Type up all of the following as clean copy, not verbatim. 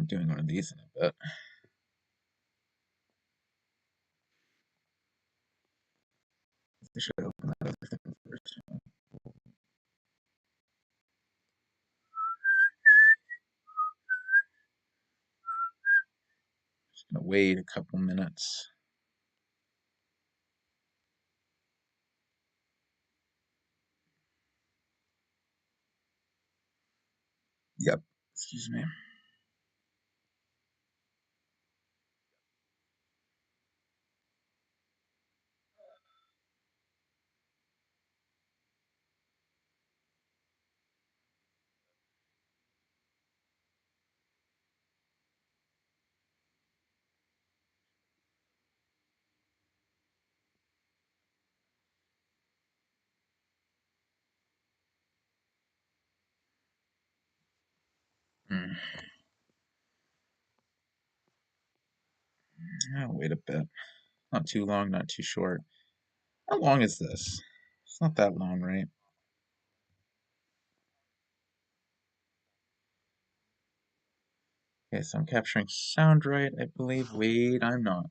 I'm doing one of these in a bit. I should open that other thing first. Just gonna wait a couple minutes. Yep. Excuse me. Hmm. I'll wait a bit. Not too long, not too short. How long is this? It's not that long, right? Okay, so I'm capturing sound right, I believe. Wait, I'm not.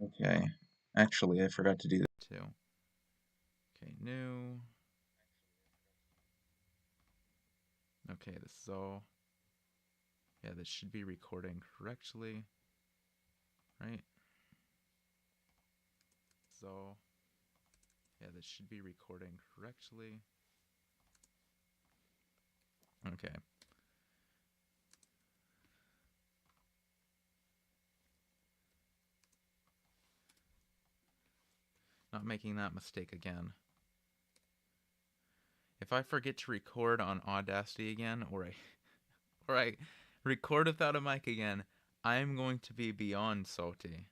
Okay. Actually, I forgot to do that too. Okay, new. Okay, this is all. Yeah, this should be recording correctly, right? So, yeah, this should be recording correctly. Okay. Not making that mistake again. If I forget to record on Audacity again, or I record without a mic again, I'm going to be beyond salty.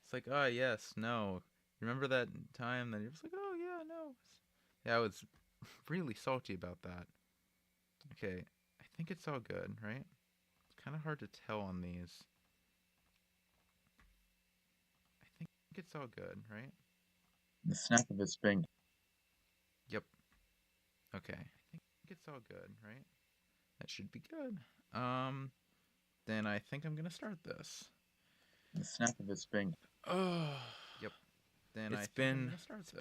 It's like, oh yes, no. Remember that time that you're just like, oh yeah, no. Yeah, I was really salty about that. Okay, I think it's all good, right? It's kind of hard to tell on these. I think it's all good, right? The snap of his finger. Yep. Okay. I think it's all good, right? That should be good. Then I think I'm gonna start this. The snap of his finger. Oh. Yep. Then it's been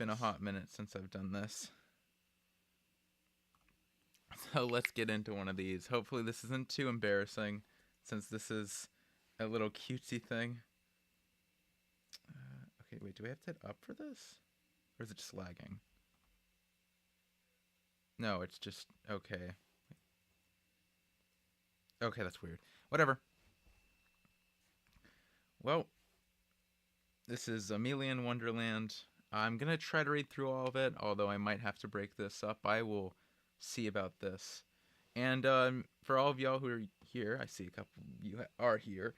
a hot minute since I've done this. So let's get into one of these. Hopefully this isn't too embarrassing, since this is a little cutesy thing. Okay, wait, do we have to hit up for this? Or is it just lagging? No, it's just, okay. Okay, that's weird. Whatever. Well, this is Emilia in Wonderland. I'm going to try to read through all of it, although I might have to break this up. I will see about this. And for all of y'all who are here, I see a couple of you are here.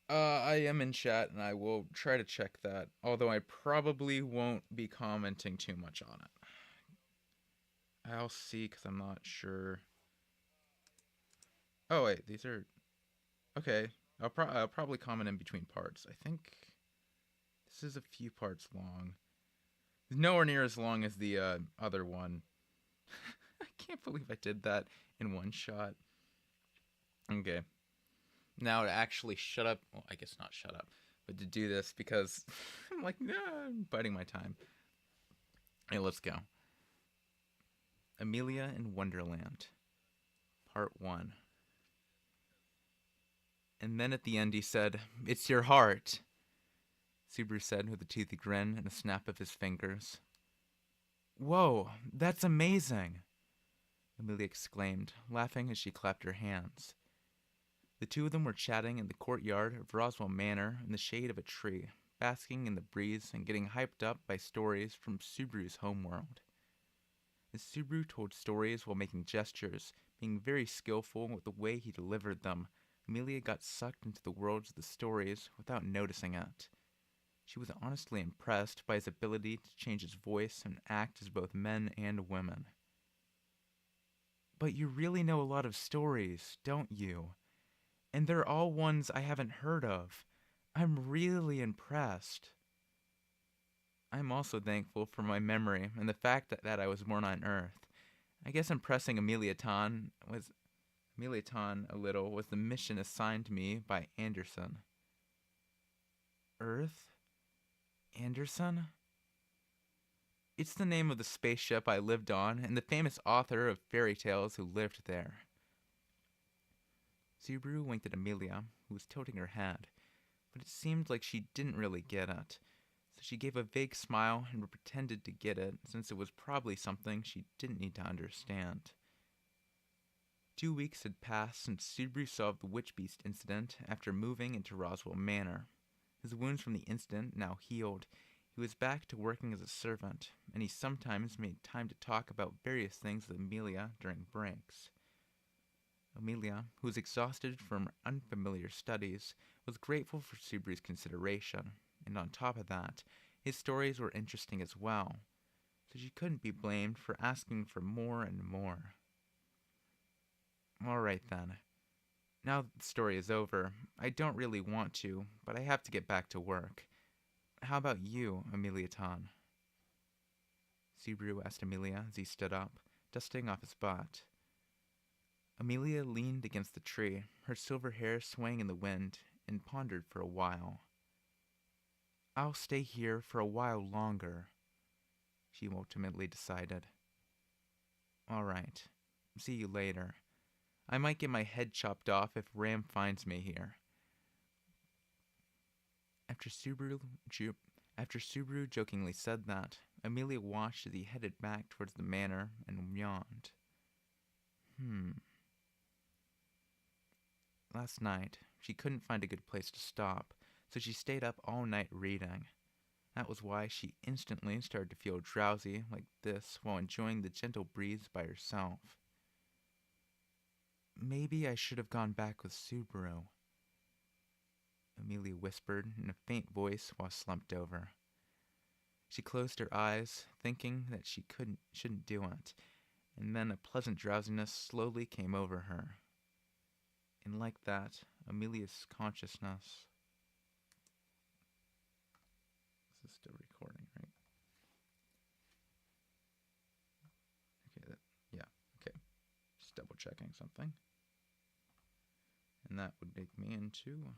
I am in chat, and I will try to check that, although I probably won't be commenting too much on it. I'll see, because I'm not sure. Oh, wait, these are... Okay, I'll probably comment in between parts. I think this is a few parts long. Nowhere near as long as the other one. I can't believe I did that in one shot. Okay. Now to actually shut up, well, I guess not shut up, but to do this because I'm like, nah, I'm biding my time. Hey, let's go. Emilia in Wonderland, Part 1. And then at the end he said, "It's your heart," Subaru said with a toothy grin and a snap of his fingers. "Whoa, that's amazing," Emilia exclaimed, laughing as she clapped her hands. The two of them were chatting in the courtyard of Roswell Manor in the shade of a tree, basking in the breeze and getting hyped up by stories from Subaru's homeworld. As Subaru told stories while making gestures, being very skillful with the way he delivered them, Emilia got sucked into the worlds of the stories without noticing it. She was honestly impressed by his ability to change his voice and act as both men and women. "But you really know a lot of stories, don't you? And they're all ones I haven't heard of. I'm really impressed." I'm also thankful for my memory and the fact that I was born on Earth. I guess impressing Emilia a little was the mission assigned to me by Anderson. Earth? Anderson? It's the name of the spaceship I lived on and the famous author of fairy tales who lived there. Subaru winked at Emilia, who was tilting her head, but it seemed like she didn't really get it. So she gave a vague smile and pretended to get it, since it was probably something she didn't need to understand. 2 weeks had passed since Subaru solved the Witch Beast incident after moving into Roswell Manor. His wounds from the incident now healed. He was back to working as a servant, and he sometimes made time to talk about various things with Emilia during breaks. Emilia, who was exhausted from unfamiliar studies, was grateful for Subaru's consideration, and on top of that, his stories were interesting as well, so she couldn't be blamed for asking for more and more. Alright then. Now that the story is over, I don't really want to, but I have to get back to work. How about you, Emilia-tan? Subaru asked Emilia as he stood up, dusting off his butt. Emilia leaned against the tree, her silver hair swaying in the wind, and pondered for a while. I'll stay here for a while longer, she ultimately decided. All right. See you later. I might get my head chopped off if Ram finds me here. After Subaru jokingly said that, Emilia watched as he headed back towards the manor and yawned. Last night, she couldn't find a good place to stop, so she stayed up all night reading. That was why she instantly started to feel drowsy like this while enjoying the gentle breeze by herself. Maybe I should have gone back with Subaru, Emilia whispered in a faint voice while slumped over. She closed her eyes, thinking that she shouldn't do it, and then a pleasant drowsiness slowly came over her. And like that, Emilia's consciousness... This is still recording, right? Okay. Just double checking something. And that would take me into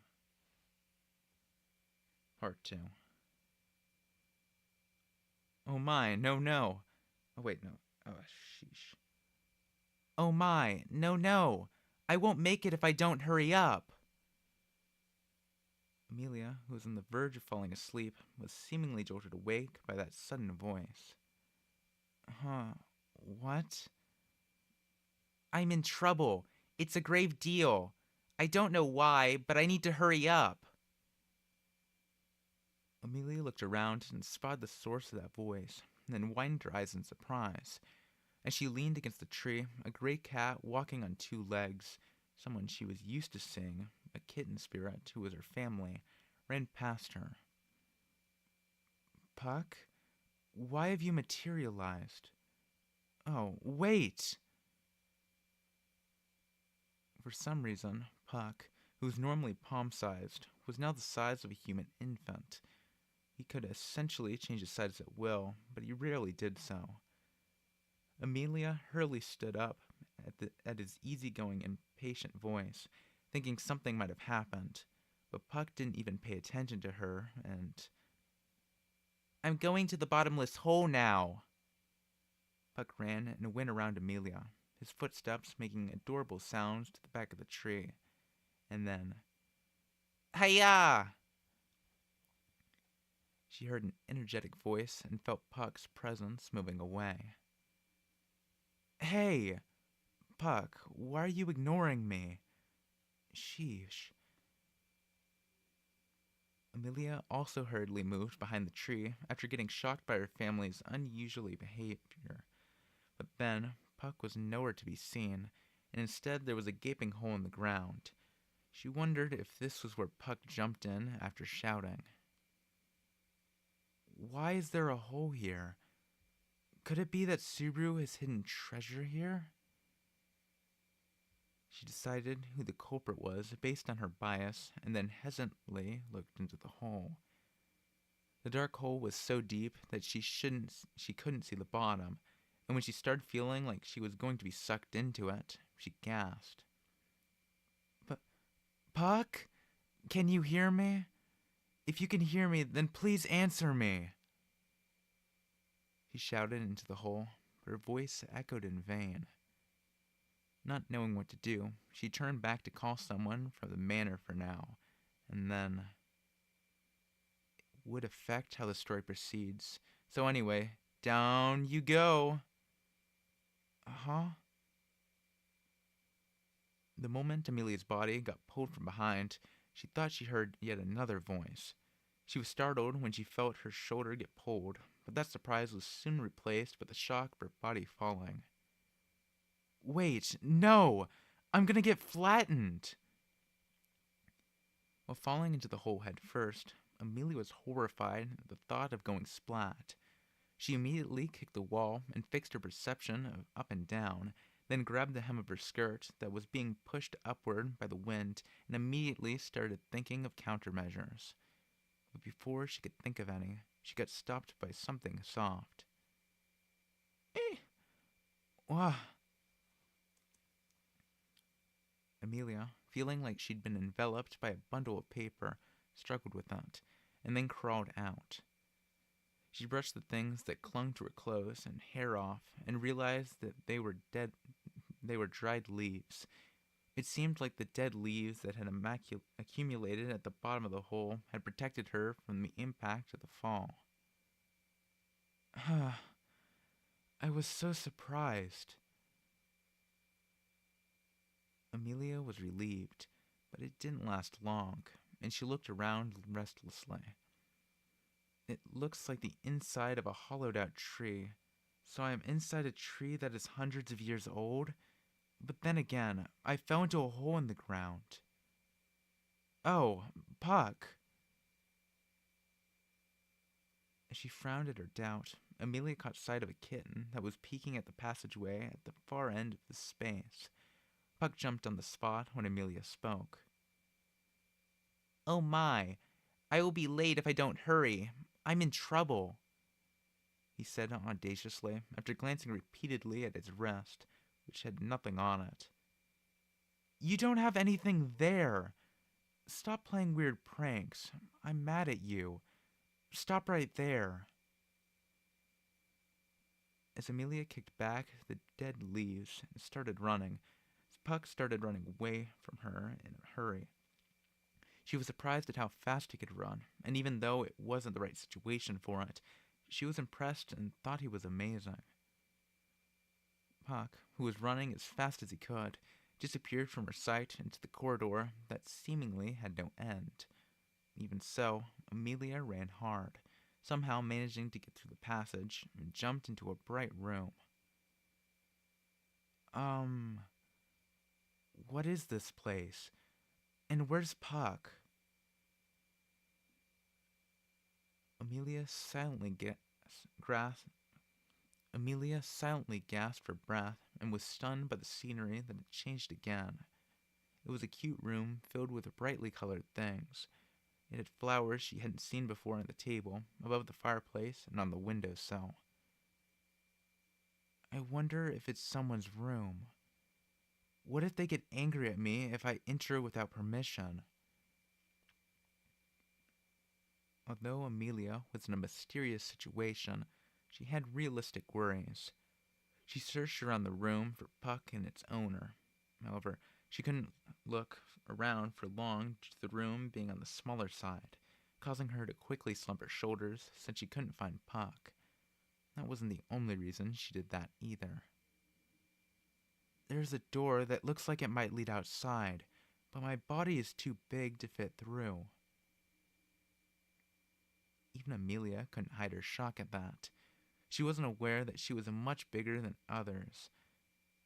part 2. Oh my, no. Oh wait, no. Oh, sheesh. Oh my, no. I won't make it if I don't hurry up. Emilia, who was on the verge of falling asleep, was seemingly jolted awake by that sudden voice. What? I'm in trouble. It's a grave deal. I don't know why, but I need to hurry up. Emilia looked around and spotted the source of that voice, and then widened her eyes in surprise. As she leaned against the tree, a gray cat walking on 2 legs, someone she was used to seeing, a kitten spirit who was her family, ran past her. Puck? Why have you materialized? Oh, wait! For some reason, Puck, who was normally palm-sized, was now the size of a human infant. He could essentially change his size at will, but he rarely did so. Emilia hurriedly stood up at his easygoing, impatient voice, thinking something might have happened, but Puck didn't even pay attention to her, and... I'm going to the bottomless hole now! Puck ran and went around Emilia, his footsteps making adorable sounds to the back of the tree. And then... Hi-ya! She heard an energetic voice and felt Puck's presence moving away. Hey! Puck, why are you ignoring me? Sheesh. Emilia also hurriedly moved behind the tree after getting shocked by her family's unusual behavior. But then, Puck was nowhere to be seen, and instead there was a gaping hole in the ground. She wondered if this was where Puck jumped in after shouting. Why is there a hole here? Could it be that Subaru has hidden treasure here? She decided who the culprit was based on her bias, and then hesitantly looked into the hole. The dark hole was so deep that she couldn't see the bottom, and when she started feeling like she was going to be sucked into it, she gasped. But Puck, can you hear me? If you can hear me, then please answer me. She shouted into the hole, but her voice echoed in vain. Not knowing what to do, she turned back to call someone from the manor for now, and then it would affect how the story proceeds. So anyway, down you go. Huh? The moment Emilia's body got pulled from behind, she thought she heard yet another voice. She was startled when she felt her shoulder get pulled, but that surprise was soon replaced by the shock of her body falling. Wait, no! I'm gonna get flattened! While falling into the hole head first, Emilia was horrified at the thought of going splat. She immediately kicked the wall and fixed her perception of up and down, then grabbed the hem of her skirt that was being pushed upward by the wind and immediately started thinking of countermeasures. But before she could think of any, she got stopped by something soft. Eh! Wah! Emilia, feeling like she'd been enveloped by a bundle of paper, struggled with that, and then crawled out. She brushed the things that clung to her clothes and hair off, and realized that they were dried leaves. It seemed like the dead leaves that had accumulated at the bottom of the hole had protected her from the impact of the fall. I was so surprised. Emilia was relieved, but it didn't last long, and she looked around restlessly. It looks like the inside of a hollowed out tree. So I am inside a tree that is hundreds of years old? But then again, I fell into a hole in the ground. Oh, Puck! As she frowned at her doubt, Emilia caught sight of a kitten that was peeking at the passageway at the far end of the space. Puck jumped on the spot when Emilia spoke. Oh my! I will be late if I don't hurry. I'm in trouble, he said audaciously, after glancing repeatedly at his wrist, which had nothing on it. You don't have anything there. Stop playing weird pranks. I'm mad at you. Stop right there. As Emilia kicked back the dead leaves and started running, Puck started running away from her in a hurry. She was surprised at how fast he could run, and even though it wasn't the right situation for it, she was impressed and thought he was amazing. Puck, who was running as fast as he could, disappeared from her sight into the corridor that seemingly had no end. Even so, Emilia ran hard, somehow managing to get through the passage and jumped into a bright room. What is this place? And where's Puck? Emilia silently gasped for breath and was stunned by the scenery that had changed again. It was a cute room filled with brightly colored things. It had flowers she hadn't seen before on the table, above the fireplace, and on the windowsill. I wonder if it's someone's room. What if they get angry at me if I enter without permission? Although Emilia was in a mysterious situation, she had realistic worries. She searched around the room for Puck and its owner. However, she couldn't look around for long due to the room being on the smaller side, causing her to quickly slump her shoulders since she couldn't find Puck. That wasn't the only reason she did that either. There's a door that looks like it might lead outside, but my body is too big to fit through. Even Emilia couldn't hide her shock at that. She wasn't aware that she was much bigger than others.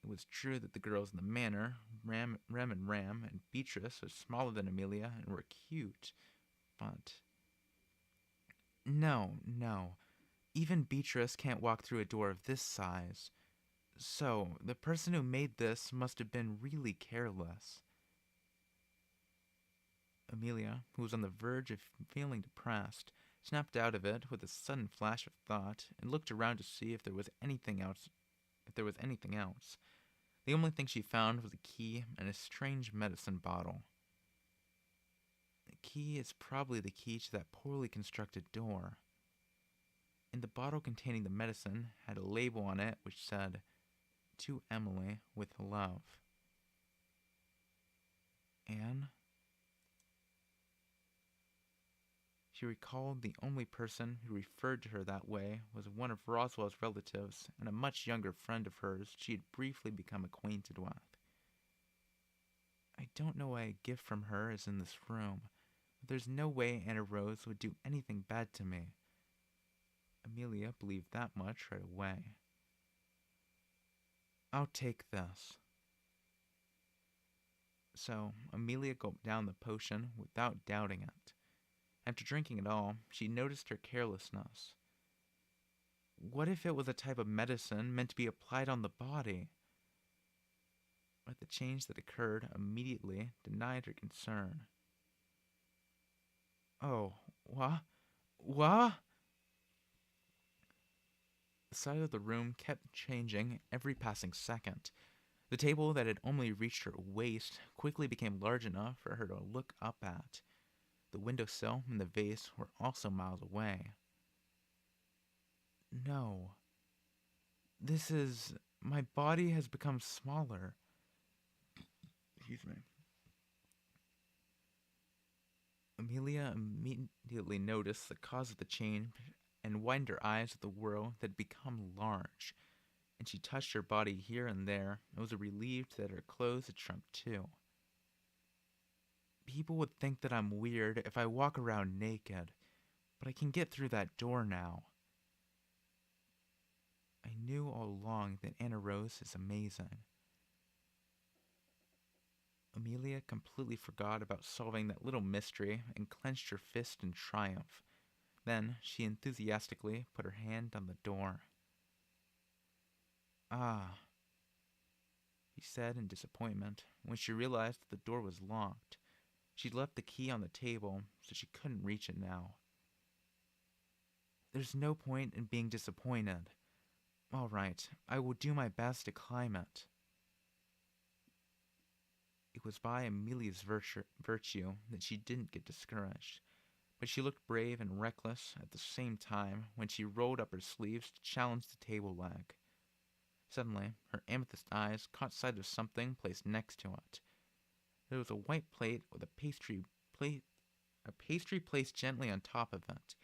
It was true that the girls in the manor, Rem and Beatrice, were smaller than Emilia and were cute, but... No. Even Beatrice can't walk through a door of this size. So, the person who made this must have been really careless. Emilia, who was on the verge of feeling depressed, snapped out of it with a sudden flash of thought, and looked around to see if there was anything else. The only thing she found was a key and a strange medicine bottle. The key is probably the key to that poorly constructed door. And the bottle containing the medicine had a label on it which said, "To Emily with love." Anne? She recalled the only person who referred to her that way was one of Roswell's relatives and a much younger friend of hers she had briefly become acquainted with. I don't know why a gift from her is in this room, but there's no way Anna Rose would do anything bad to me. Emilia believed that much right away. "I'll take this." So Emilia gulped down the potion without doubting it. After drinking it all, she noticed her carelessness. What if it was a type of medicine meant to be applied on the body? But the change that occurred immediately denied her concern. "Oh, what? What?" The side of the room kept changing every passing second. The table that had only reached her waist quickly became large enough for her to look up at. The windowsill and the vase were also miles away. No. This is... My body has become smaller. Excuse me. Emilia immediately noticed the cause of the change and widened her eyes at the world that had become large. And she touched her body here and there and was relieved that her clothes had shrunk too. People would think that I'm weird if I walk around naked, but I can get through that door now. I knew all along that Anna Rose is amazing. Emilia completely forgot about solving that little mystery and clenched her fist in triumph. Then she enthusiastically put her hand on the door. "Ah," she said in disappointment when she realized that the door was locked. She'd left the key on the table, so she couldn't reach it now. "There's no point in being disappointed. All right, I will do my best to climb it." It was by Emilia's virtue that she didn't get discouraged, but she looked brave and reckless at the same time when she rolled up her sleeves to challenge the table leg. Suddenly, her amethyst eyes caught sight of something placed next to it. There was a white plate with a pastry placed gently on top of it.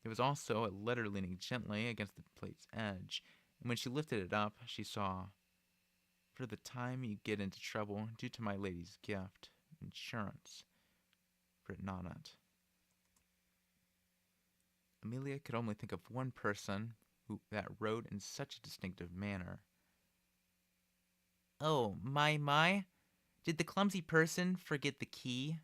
There was also a letter leaning gently against the plate's edge, and when she lifted it up, she saw, "For the time you get into trouble due to my lady's gift, insurance," written on it. Emilia could only think of one person that wrote in such a distinctive manner. "Oh, my. Did the clumsy person forget the key?"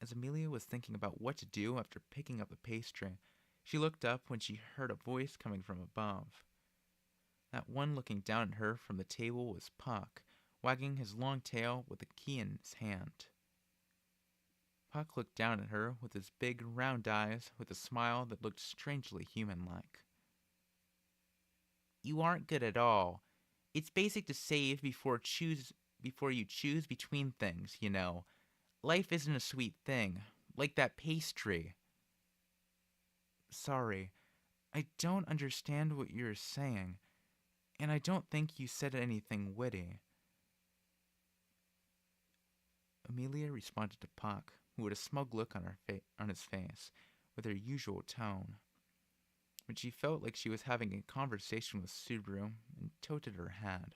As Emilia was thinking about what to do after picking up the pastry, she looked up when she heard a voice coming from above. That one looking down at her from the table was Puck, wagging his long tail with the key in his hand. Puck looked down at her with his big, round eyes with a smile that looked strangely human-like. "You aren't good at all. It's basic to save before you choose between things, you know. Life isn't a sweet thing, like that pastry." "Sorry, I don't understand what you're saying, and I don't think you said anything witty." Emilia responded to Puck, who had a smug look on his face, with her usual tone. But she felt like she was having a conversation with Subaru and tilted her head.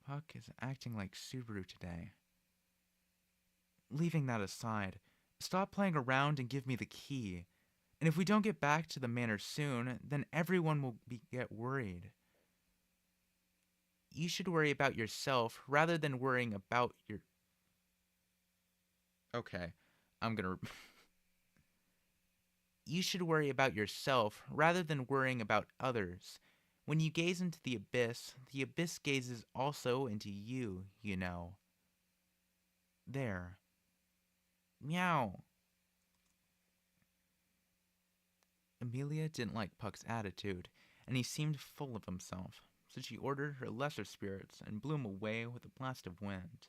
Puck is acting like Subaru today. Leaving that aside, stop playing around and give me the key. And if we don't get back to the manor soon, then everyone will get worried. You should worry about yourself rather than worrying about your... Okay, I'm gonna... You should worry about yourself rather than worrying about others. When you gaze into the abyss gazes also into you, you know. There. Meow. Emilia didn't like Puck's attitude, and he seemed full of himself, so she ordered her lesser spirits and blew him away with a blast of wind.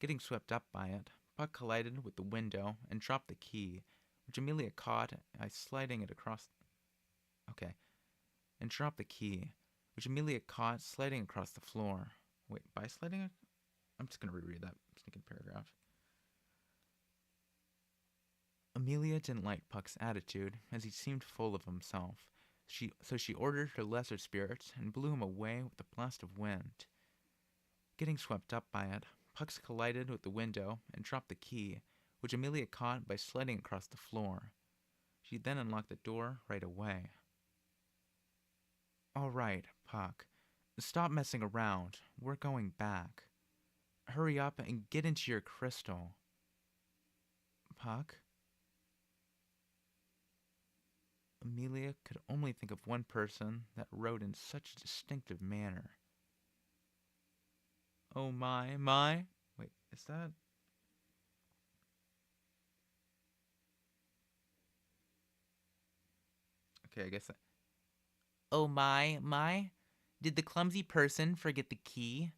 Getting swept up by it, Puck collided with the window and dropped the key, which Emilia caught by sliding it across. Okay, and dropped the key, which Emilia caught sliding across the floor. Wait, by sliding it? I'm just gonna reread that stinking paragraph. Emilia didn't like Puck's attitude, as he seemed full of himself. So she ordered her lesser spirits and blew him away with a blast of wind. Getting swept up by it, Puck collided with the window and dropped the key, which Emilia caught by sliding across the floor. She then unlocked the door right away. All right, Puck. Stop messing around. We're going back. Hurry up and get into your crystal. Puck? Emilia could only think of one person that wrote in such a distinctive manner. Oh my. Wait, is that? Okay, I guess that. Oh my. Did the clumsy person forget the key?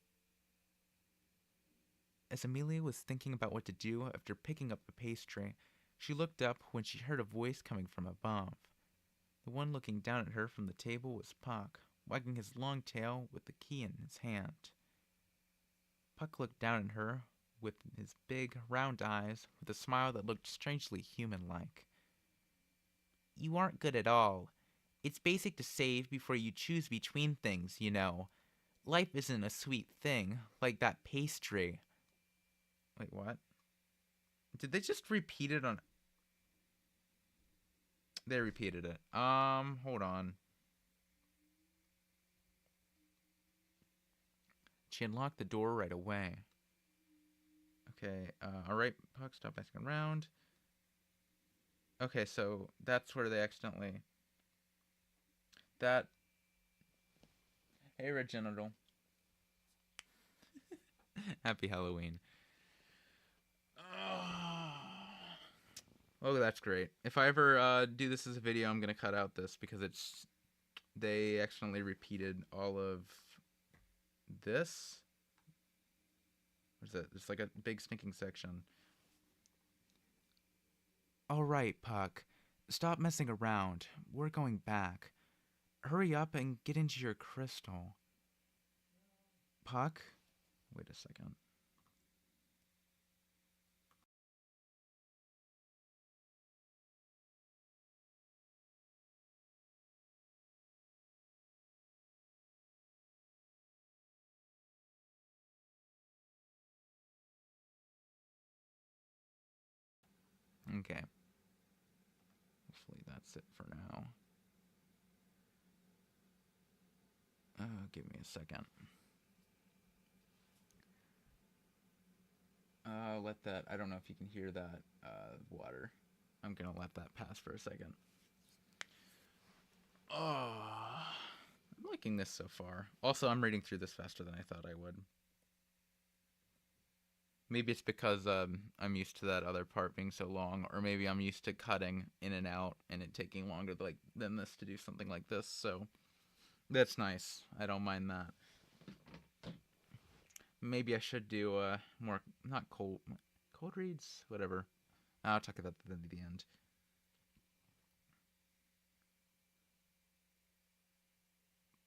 As Emilia was thinking about what to do after picking up the pastry, she looked up when she heard a voice coming from above. The one looking down at her from the table was Puck, wagging his long tail with the key in his hand. Puck looked down at her with his big, round eyes, with a smile that looked strangely human-like. You aren't good at all. It's basic to save before you choose between things, you know. Life isn't a sweet thing, like that pastry. Wait, what? Did they just repeat it on... They repeated it. Hold on. She unlocked the door right away. Okay, alright, Puck, stop asking around. Okay, so that's where they accidentally... That... Hey, Red Genital. Happy Halloween. Oh, that's great. If I ever do this as a video, I'm gonna cut out this because it's... They accidentally repeated all of this. What is that? It's like a big stinking section. Alright, Puck. Stop messing around. We're going back. Hurry up and get into your crystal. Puck? Wait a second. Okay. Hopefully that's it for now. Give me a second. Let that... I don't know if you can hear that water. I'm gonna let that pass for a second. Oh, I'm liking this so far. Also, I'm reading through this faster than I thought I would. Maybe it's because I'm used to that other part being so long, or maybe I'm used to cutting in and out and it taking longer than this to do something like this. So that's nice. I don't mind that. Maybe I should do more not cold reads, whatever. I'll talk about that at the end.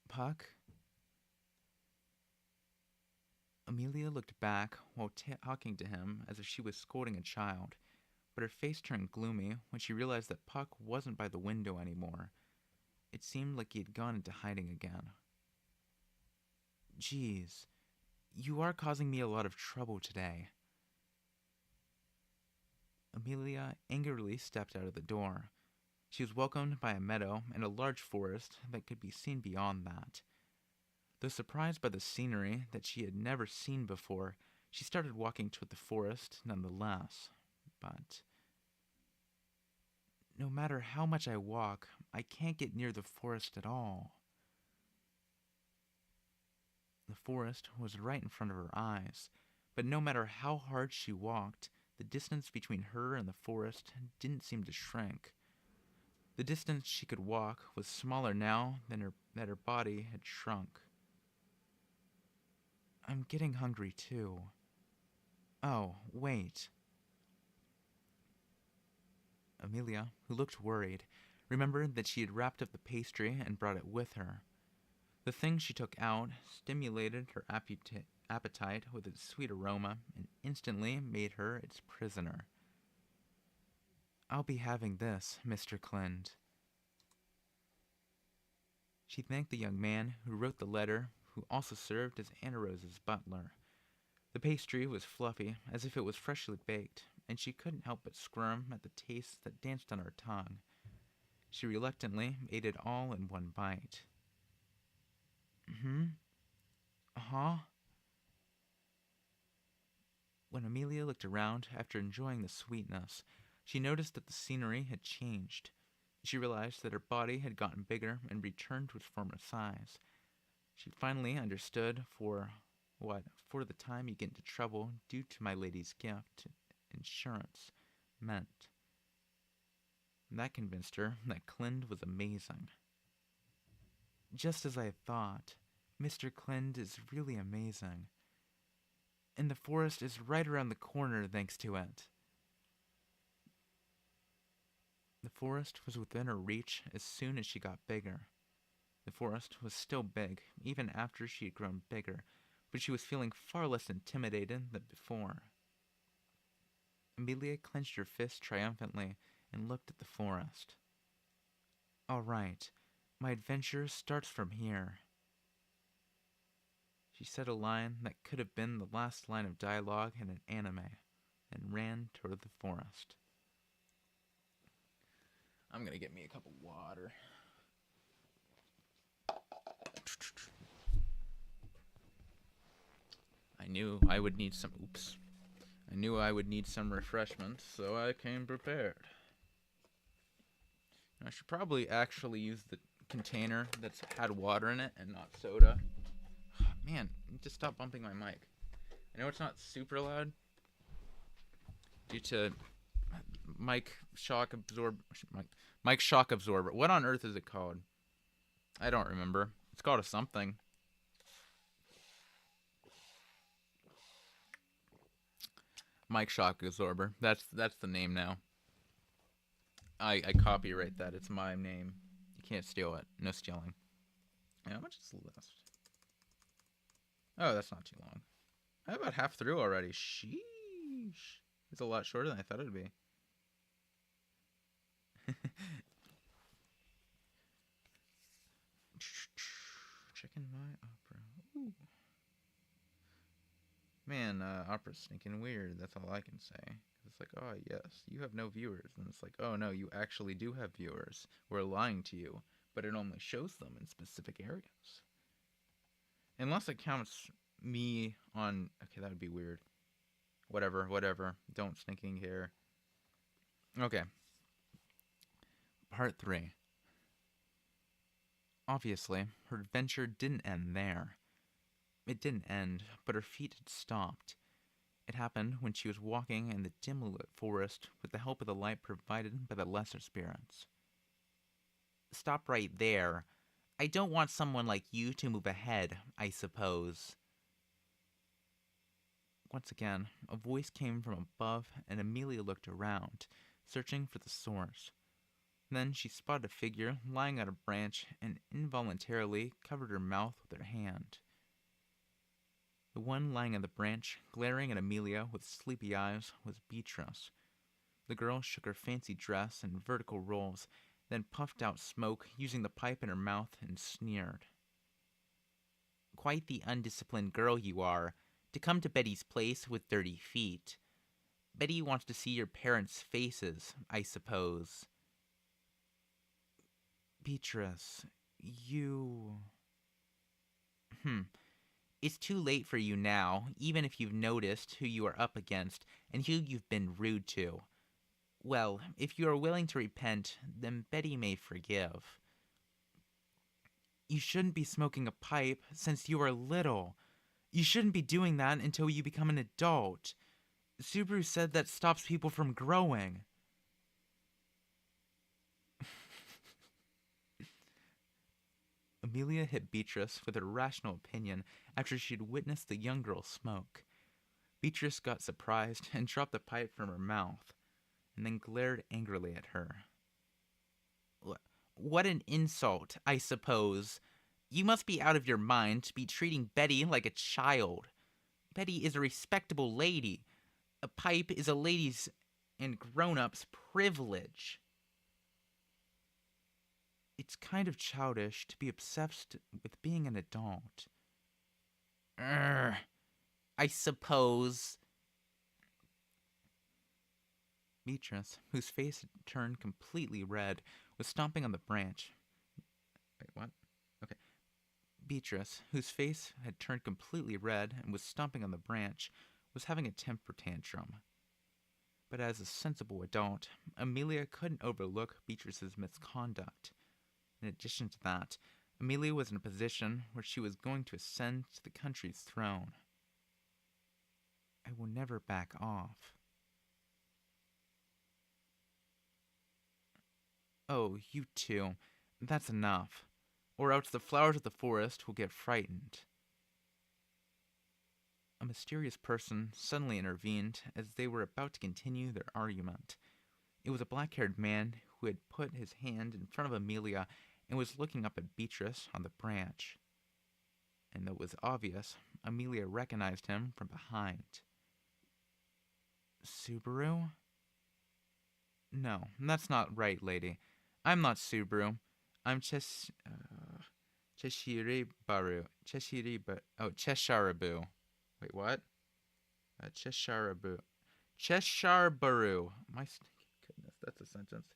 Puck? Emilia looked back while talking to him as if she was scolding a child, but her face turned gloomy when she realized that Puck wasn't by the window anymore. It seemed like he had gone into hiding again. Geez, you are causing me a lot of trouble today. Emilia angrily stepped out of the door. She was welcomed by a meadow and a large forest that could be seen beyond that. Though surprised by the scenery that she had never seen before, she started walking toward the forest nonetheless. But no matter how much I walk, I can't get near the forest at all. The forest was right in front of her eyes, but no matter how hard she walked, the distance between her and the forest didn't seem to shrink. The distance she could walk was smaller now that her body had shrunk. I'm getting hungry too. Oh, wait. Emilia, who looked worried, remembered that she had wrapped up the pastry and brought it with her. The thing she took out stimulated her appetite with its sweet aroma and instantly made her its prisoner. I'll be having this, Mr. Clind. She thanked the young man who wrote the letter, who also served as Anna Rose's butler. The pastry was fluffy, as if it was freshly baked, and she couldn't help but squirm at the taste that danced on her tongue. She reluctantly ate it all in one bite. Uh-huh. When Emilia looked around after enjoying the sweetness, she noticed that the scenery had changed. She realized that her body had gotten bigger and returned to its former size. She finally understood for the time you get into trouble due to my lady's gift, insurance meant. That convinced her that Clind was amazing. Just as I had thought, Mr. Clind is really amazing. And the forest is right around the corner thanks to it. The forest was within her reach as soon as she got bigger. The forest was still big, even after she had grown bigger, but she was feeling far less intimidated than before. Emilia clenched her fist triumphantly and looked at the forest. All right, my adventure starts from here. She said a line that could have been the last line of dialogue in an anime and ran toward the forest. I'm gonna get me a cup of water. I knew I would need some refreshments, so I came prepared. I should probably actually use the container that's had water in it and not soda. Man, just stop bumping my mic. I know it's not super loud due to mic shock absorber. What on earth is it called? I don't remember. It's called a something. Mic shock absorber. That's the name now. I copyright that. It's my name. You can't steal it. No stealing. How much is left? Oh, that's not too long. I'm about half through already. Sheesh. It's a lot shorter than I thought it would be. Checking my opera. Ooh. Man, opera's stinking weird. That's all I can say. It's like, oh, yes, you have no viewers. And it's like, oh, no, you actually do have viewers. We're lying to you. But it only shows them in specific areas. Unless it counts me on... Okay, that would be weird. Whatever. Don't stinking care. Okay. Part 3. Obviously, her adventure didn't end there. It didn't end, but her feet had stopped. It happened when she was walking in the dimly lit forest with the help of the light provided by the lesser spirits. Stop right there. I don't want someone like you to move ahead, I suppose. Once again, a voice came from above, and Emilia looked around, searching for the source. Then she spotted a figure lying on a branch and involuntarily covered her mouth with her hand. The one lying on the branch, glaring at Emilia with sleepy eyes, was Beatrice. The girl shook her fancy dress in vertical rolls, then puffed out smoke using the pipe in her mouth and sneered. Quite the undisciplined girl you are, to come to Betty's place with dirty feet. Betty wants to see your parents' faces, I suppose. Beatrice, you... It's too late for you now, even if you've noticed who you are up against and who you've been rude to. Well, if you are willing to repent, then Betty may forgive. You shouldn't be smoking a pipe since you are little. You shouldn't be doing that until you become an adult. Subaru said that stops people from growing. Emilia hit Beatrice with her rational opinion after she'd witnessed the young girl smoke. Beatrice got surprised and dropped the pipe from her mouth, and then glared angrily at her. What an insult, I suppose. You must be out of your mind to be treating Betty like a child. Betty is a respectable lady. A pipe is a lady's and grown-up's privilege. It's kind of childish to be obsessed with being an adult. Urgh, I suppose. Beatrice, whose face had turned completely red, was stomping on the branch. Wait, what? Okay. Beatrice, whose face had turned completely red and was stomping on the branch, was having a temper tantrum. But as a sensible adult, Emilia couldn't overlook Beatrice's misconduct. In addition to that, Emilia was in a position where she was going to ascend to the country's throne. I will never back off. Oh, you two. That's enough. Or else the flowers of the forest will get frightened. A mysterious person suddenly intervened as they were about to continue their argument. It was a black-haired man who had put his hand in front of Emilia and was looking up at Beatrice on the branch. And though it was obvious, Emilia recognized him from behind. Subaru? No, that's not right, lady. I'm not Subaru. I'm Cheshire-Baru. Cheshire-Baru. Wait, what? Cheshire-Baru. Cheshire-Baru. My goodness, that's a sentence.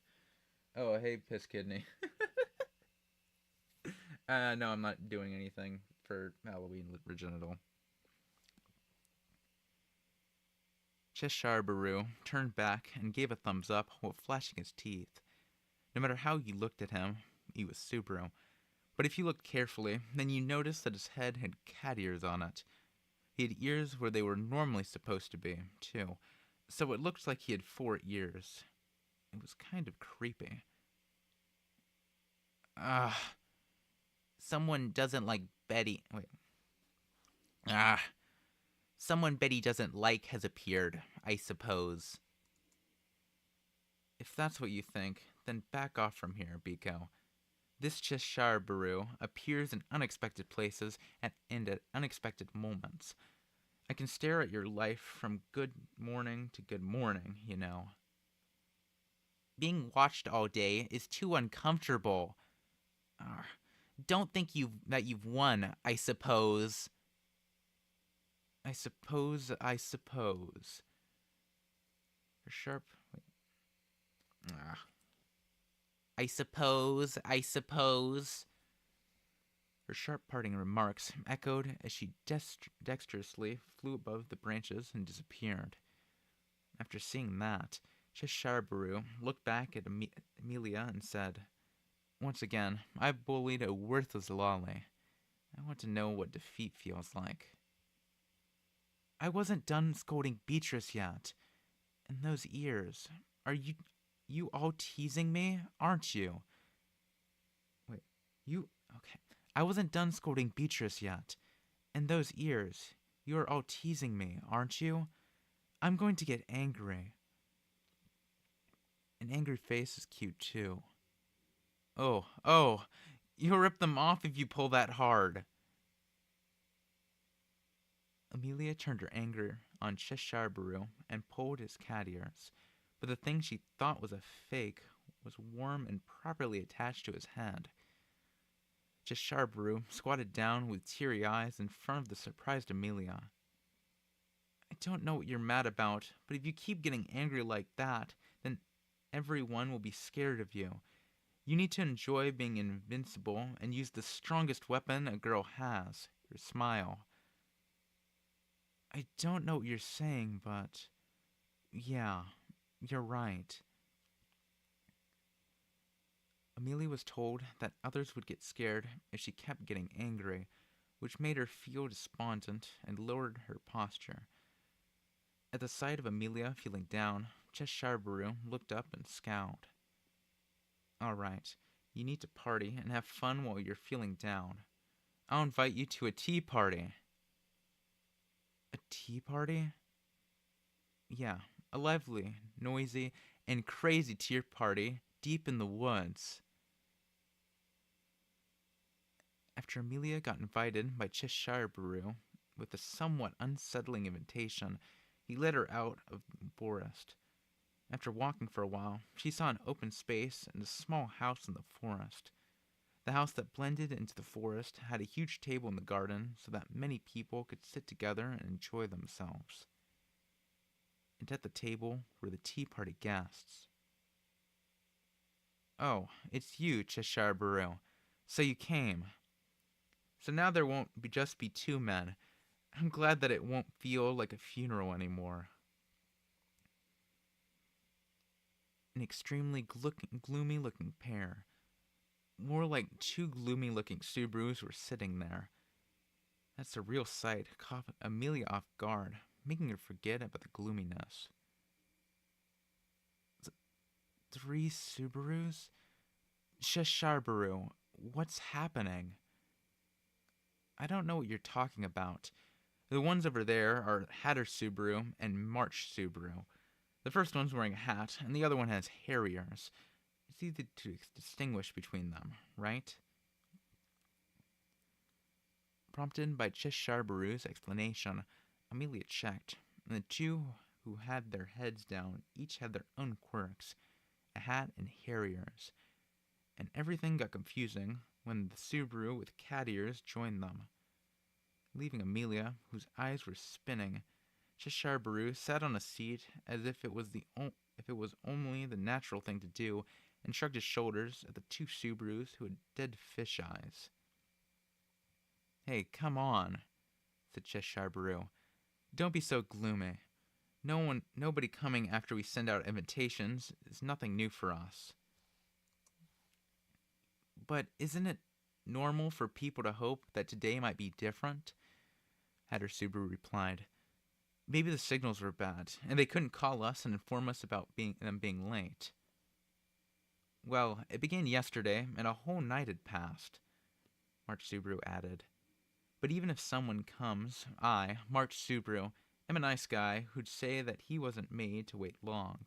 Oh, hey, piss kidney. No, I'm not doing anything for Halloween Regenital. Cheshire-Baru turned back and gave a thumbs up while flashing his teeth. No matter how you looked at him, he was Subaru. But if you looked carefully, then you noticed that his head had cat ears on it. He had ears where they were normally supposed to be, too, so it looked like he had 4 ears. It was kind of creepy. Someone doesn't like Betty. Wait. Someone Betty doesn't like has appeared, I suppose. If that's what you think, then back off from here, Biko. This Cheshire-Baru appears in unexpected places and at unexpected moments. I can stare at your life from good morning to good morning, you know. Being watched all day is too uncomfortable. Don't think that you've won, I suppose. I suppose. Her sharp... Wait. I suppose. Her sharp parting remarks echoed as she dexterously flew above the branches and disappeared. After seeing that, Cheshire-Baru looked back at Emilia and said, "Once again, I bullied a worthless lolly. I want to know what defeat feels like." I wasn't done scolding Beatrice yet. And those ears, are you all teasing me, aren't you? Wait, okay. I wasn't done scolding Beatrice yet. And those ears, you are all teasing me, aren't you? I'm going to get angry. An angry face is cute too. Oh, you'll rip them off if you pull that hard. Emilia turned her anger on Cheshire-Baru and pulled his cat ears, but the thing she thought was a fake was warm and properly attached to his head. Cheshire-Baru squatted down with teary eyes in front of the surprised Emilia. I don't know what you're mad about, but if you keep getting angry like that, then everyone will be scared of you. You need to enjoy being invincible and use the strongest weapon a girl has, your smile. I don't know what you're saying, but... yeah, you're right. Emilia was told that others would get scared if she kept getting angry, which made her feel despondent and lowered her posture. At the sight of Emilia feeling down, Cheshire-Baru looked up and scowled. All right, You need to party and have fun while you're feeling down. I'll invite you to a tea party. A tea party? Yeah, a lively, noisy, and crazy tea party deep in the woods. After Emilia got invited by Cheshire Baru with a somewhat unsettling invitation, he led her out of the forest. After walking for a while, she saw an open space and a small house in the forest. The house that blended into the forest had a huge table in the garden so that many people could sit together and enjoy themselves. And at the table were the tea party guests. Oh, it's you, Cheshire Baru. So you came. So now there won't just be two men. I'm glad that it won't feel like a funeral anymore. An extremely gloomy looking pair. More like two gloomy looking Subarus were sitting there. That's a real sight, caught Emilia off guard, making her forget about the gloominess. Three Subarus? Cheshire Baru, what's happening? I don't know what you're talking about. The ones over there are Hatter Subaru and March Subaru. The first one's wearing a hat, and the other one has hair ears. It's easy to distinguish between them, right? Prompted by Cheshire Baru's explanation, Emilia checked, and the two who had their heads down each had their own quirks, a hat and hair ears, and everything got confusing when the Subaru with cat ears joined them. Leaving Emilia, whose eyes were spinning, Cheshire Baru sat on a seat as if it was only the natural thing to do, and shrugged his shoulders at the two Subarus who had dead fish eyes. Hey, come on, said Cheshire Baru. Don't be so gloomy. Nobody coming after we send out invitations is nothing new for us. But isn't it normal for people to hope that today might be different? Hatter Subaru replied. Maybe the signals were bad, and they couldn't call us and inform us about them being late. Well, it began yesterday, and a whole night had passed, March Subaru added. But even if someone comes, I, March Subaru, am a nice guy who'd say that he wasn't made to wait long.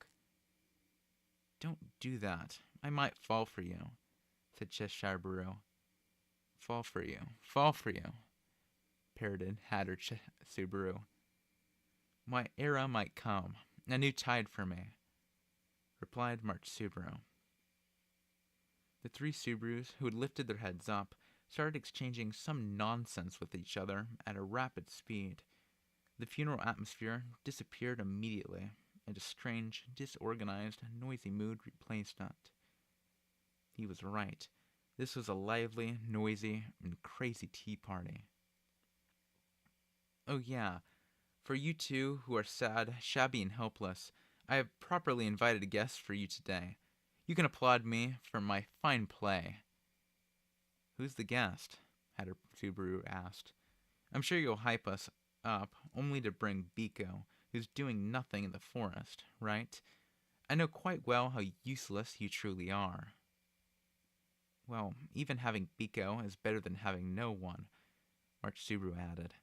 Don't do that. I might fall for you, said Cheshire Baru. Fall for you, parroted Hatter Subaru. My era might come, a new tide for me, replied March Subaru. The three Subarus, who had lifted their heads up, started exchanging some nonsense with each other at a rapid speed. The funeral atmosphere disappeared immediately, and a strange, disorganized, noisy mood replaced it. He was right. This was a lively, noisy, and crazy tea party. Oh yeah, for you two who are sad, shabby, and helpless, I have properly invited a guest for you today. You can applaud me for my fine play. Who's the guest? Hatter Subaru asked. I'm sure you'll hype us up, only to bring Biko, who's doing nothing in the forest, right? I know quite well how useless you truly are. Well, even having Biko is better than having no one, March Subaru added.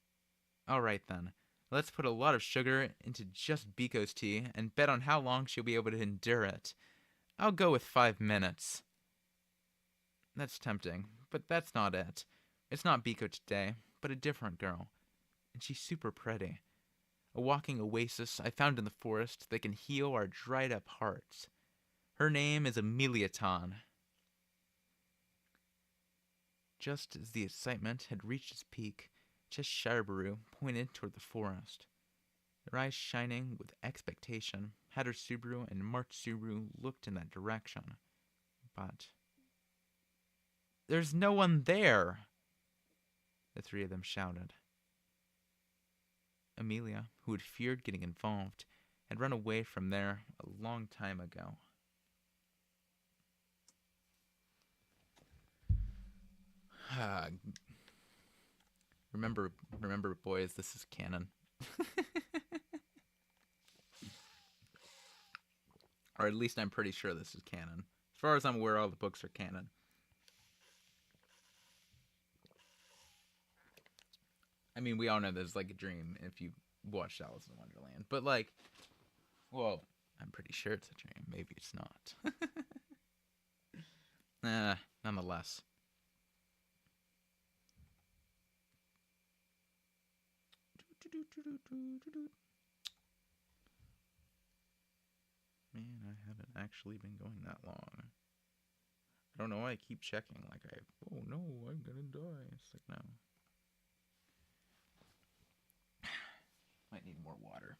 Alright then, let's put a lot of sugar into just Biko's tea and bet on how long she'll be able to endure it. I'll go with 5 minutes. That's tempting, but that's not it. It's not Biko today, but a different girl. And she's super pretty. A walking oasis I found in the forest that can heal our dried up hearts. Her name is Emilia. Just as the excitement had reached its peak, Cheshire Baru pointed toward the forest. Their eyes shining with expectation, Hatter Subaru and March Subaru looked in that direction. But there's no one there, the three of them shouted. Emilia, who had feared getting involved, had run away from there a long time ago. Remember, boys, this is canon. Or at least I'm pretty sure this is canon. As far as I'm aware, all the books are canon. mean, we all know there's like a dream if you watched Alice in Wonderland. But like, well, I'm pretty sure it's a dream. Maybe it's not. Nonetheless. Man, I haven't actually been going that long. I don't know why I keep checking. Like, oh no, I'm gonna die. It's like, no. Might need more water.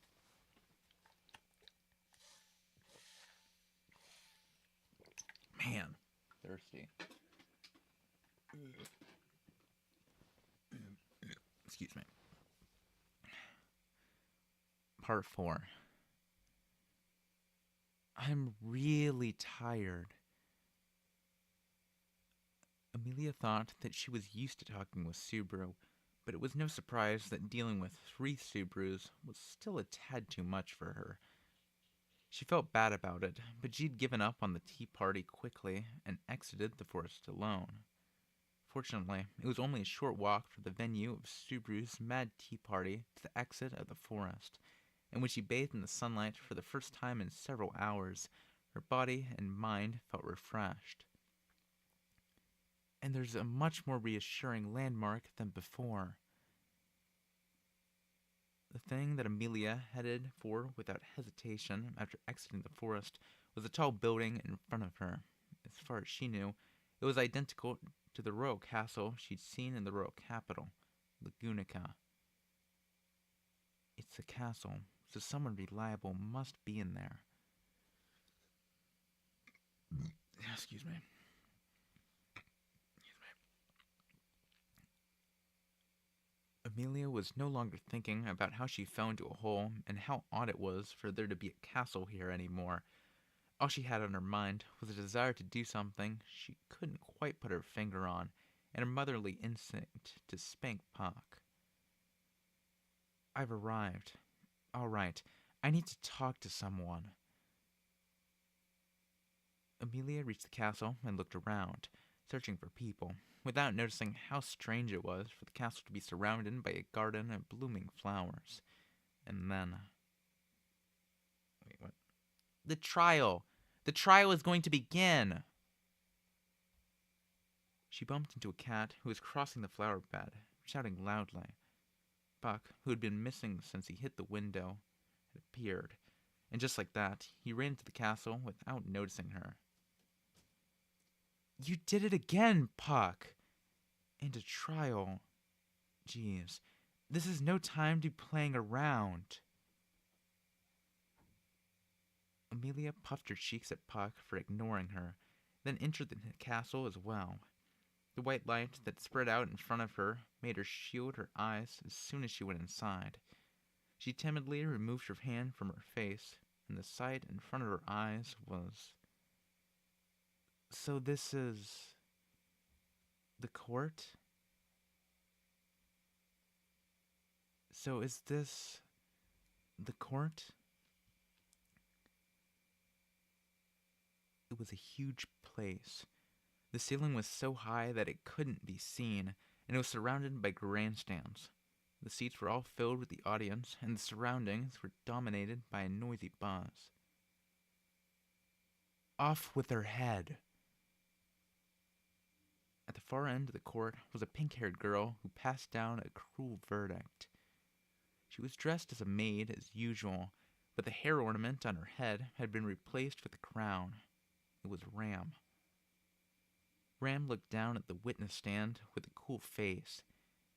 Man, thirsty. Excuse me. Part 4. I'm really tired. Emilia thought that she was used to talking with Subaru, but it was no surprise that dealing with 3 Subarus was still a tad too much for her. She felt bad about it, but she'd given up on the tea party quickly and exited the forest alone. Fortunately, it was only a short walk from the venue of Subaru's mad tea party to the exit of the forest, and when she bathed in the sunlight for the first time in several hours, her body and mind felt refreshed. And there's a much more reassuring landmark than before. The thing that Emilia headed for without hesitation after exiting the forest was a tall building in front of her. As far as she knew, it was identical to the royal castle she'd seen in the royal capital, Lagunica. It's a castle, so someone reliable must be in there. Excuse me. Emilia was no longer thinking about how she fell into a hole and how odd it was for there to be a castle here anymore. All she had on her mind was a desire to do something she couldn't quite put her finger on, and a motherly instinct to spank Puck. I've arrived. All right, I need to talk to someone. Emilia reached the castle and looked around, searching for people, without noticing how strange it was for the castle to be surrounded by a garden of blooming flowers. And then... Wait, what? The trial! The trial is going to begin! She bumped into a cat who was crossing the flower bed, shouting loudly. Puck, who had been missing since he hit the window, had appeared, and just like that, he ran into the castle without noticing her. You did it again, Puck! And a trial. Jeez, this is no time to be playing around. Emilia puffed her cheeks at Puck for ignoring her, then entered the castle as well. The white light that spread out in front of her made her shield her eyes as soon as she went inside. She timidly removed her hand from her face, and the sight in front of her eyes was... So this is... the court? So is this... the court? It was a huge place. The ceiling was so high that it couldn't be seen, and it was surrounded by grandstands. The seats were all filled with the audience, and the surroundings were dominated by a noisy buzz. Off with her head! At the far end of the court was a pink-haired girl who passed down a cruel verdict. She was dressed as a maid as usual, but the hair ornament on her head had been replaced with a crown. It was Ram. Ram looked down at the witness stand with a cool face,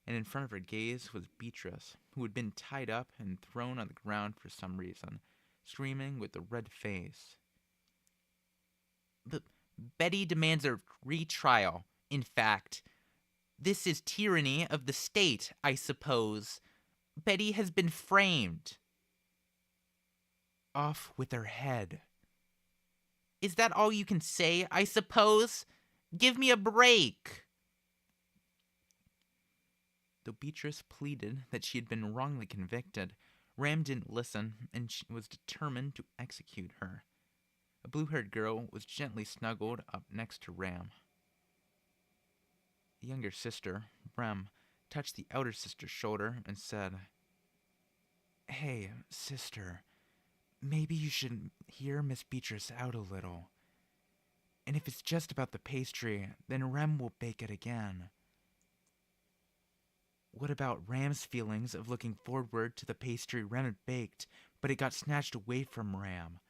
and in front of her gaze was Beatrice, who had been tied up and thrown on the ground for some reason, screaming with a red face. Betty demands a retrial. In fact, this is tyranny of the state, I suppose. Betty has been framed. Off with her head. Is that all you can say, I suppose? Give me a break. Though Beatrice pleaded that she had been wrongly convicted, Ram didn't listen and she was determined to execute her. A blue-haired girl was gently snuggled up next to Ram. The younger sister, Rem, touched the elder sister's shoulder and said, "Hey, sister, maybe you should hear Miss Beatrice out a little. And if it's just about the pastry, then Rem will bake it again. What about Ram's feelings of looking forward to the pastry Rem had baked, but it got snatched away from Ram?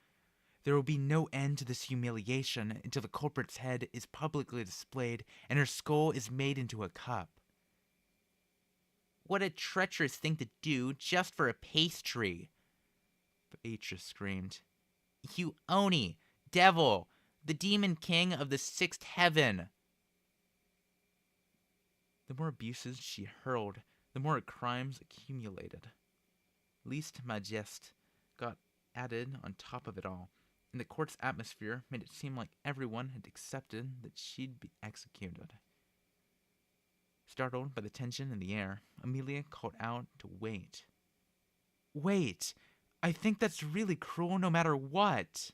There will be no end to this humiliation until the culprit's head is publicly displayed and her skull is made into a cup." "What a treacherous thing to do just for a pastry!" Beatrice screamed. "You Oni, devil, the demon king of the sixth heaven!" The more abuses she hurled, the more crimes accumulated. Least Majest got added on top of it all, and the court's atmosphere made it seem like everyone had accepted that she'd be executed. Startled by the tension in the air, Emilia called out to wait. "Wait! I think that's really cruel no matter what."